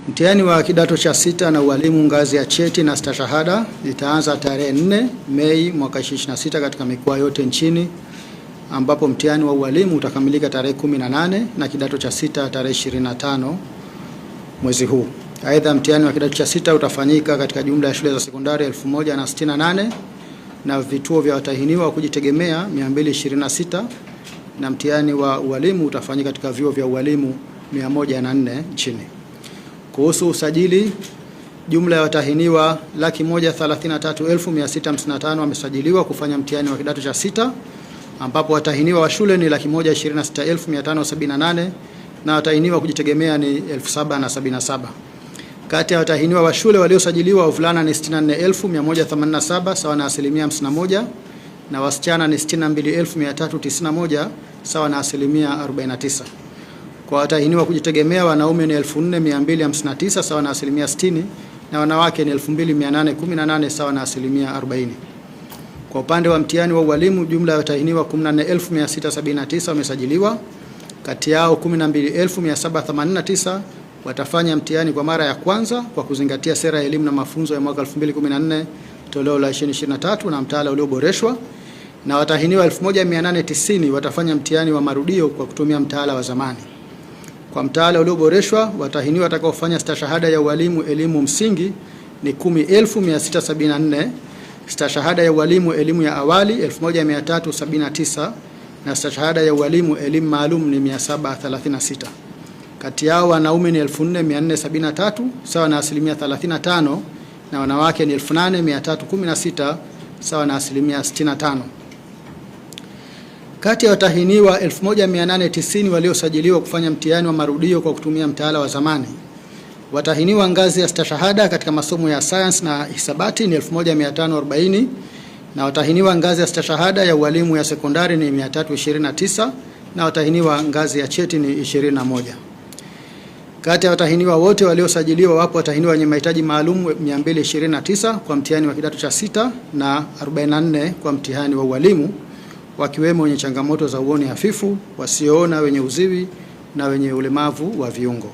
Mtihani wa kidato cha sita na ualimu ngazi ya cheti na stashahada itaanza tarehe 4 Mei mwaka 2026 katika mikoa yote nchini, ambapo mtihani wa ualimu utakamilika tarehe 18 na kidato cha sita tarehe 25 mwezi huu. Aidha, mtihani wa kidato cha sita utafanyika katika jumla ya shule za sekondari 1068 na vituo vya watahiniwa wa kujitegemea 226, na mtihani wa ualimu utafanyika katika vyuo vya ualimu 104 nchini. Kuhusu usajili, jumla ya watahiniwa 133,655 wamesajiliwa kufanya mtihani wa kidato cha sita, ambapo watahiniwa wa shule ni 126,578 na watahiniwa kujitegemea ni 7,077. Kati ya watahiniwa wa shule waliosajiliwa, wavulana ni 64,187 sawa na 51%, na wasichana ni 62,391 sawa na 49%. Kwa watahiniwa kujitegemea, wanaume ni 4,259 sawa na 60%, na wanawake ni 2,818 sawa na 40%. Kwa upande wa mtihani wa ualimu, jumla ya watahiniwa 14,679 wamesajiliwa. Kati yao 12,789 watafanya mtihani kwa mara ya kwanza kwa kuzingatia sera ya elimu na mafunzo ya mwaka 2014 toleo la 2023 na mtaala ulioboreshwa, na watahiniwa 1,890 watafanya mtihani wa marudio kwa kutumia mtaala wa zamani. Kwa mtaala ulioboreshwa, watahiniwa watakaofanya stashahada ya ualimu elimu msingi ni 10,674, stashahada ya ualimu elimu ya awali 1,379 na stashahada ya ualimu elimu maalum ni 736. Kati yao wanaume ni 4,473 sawa na 35%, na wanawake ni 8,316 sawa na 65%. Kati ya watahiniwa 1,890 waliosajiliwa kufanya mtihani wa marudio kwa kutumia mtaala wa zamani, watahiniwa ngazi ya stashahada katika masomo ya science na hisabati ni 1,540, na watahiniwa ngazi ya stashahada ya ualimu ya sekondari ni 329, na watahiniwa ngazi ya cheti ni 21. Kati ya watahiniwa wote waliosajiliwa, wapo watahiniwa wenye mahitaji maalum 229 kwa mtihani wa kidato cha sita na 44 kwa mtihani wa ualimu, wakiwemo wenye changamoto za uoni hafifu, wasioona, wenye uziwi na wenye ulemavu wa viungo.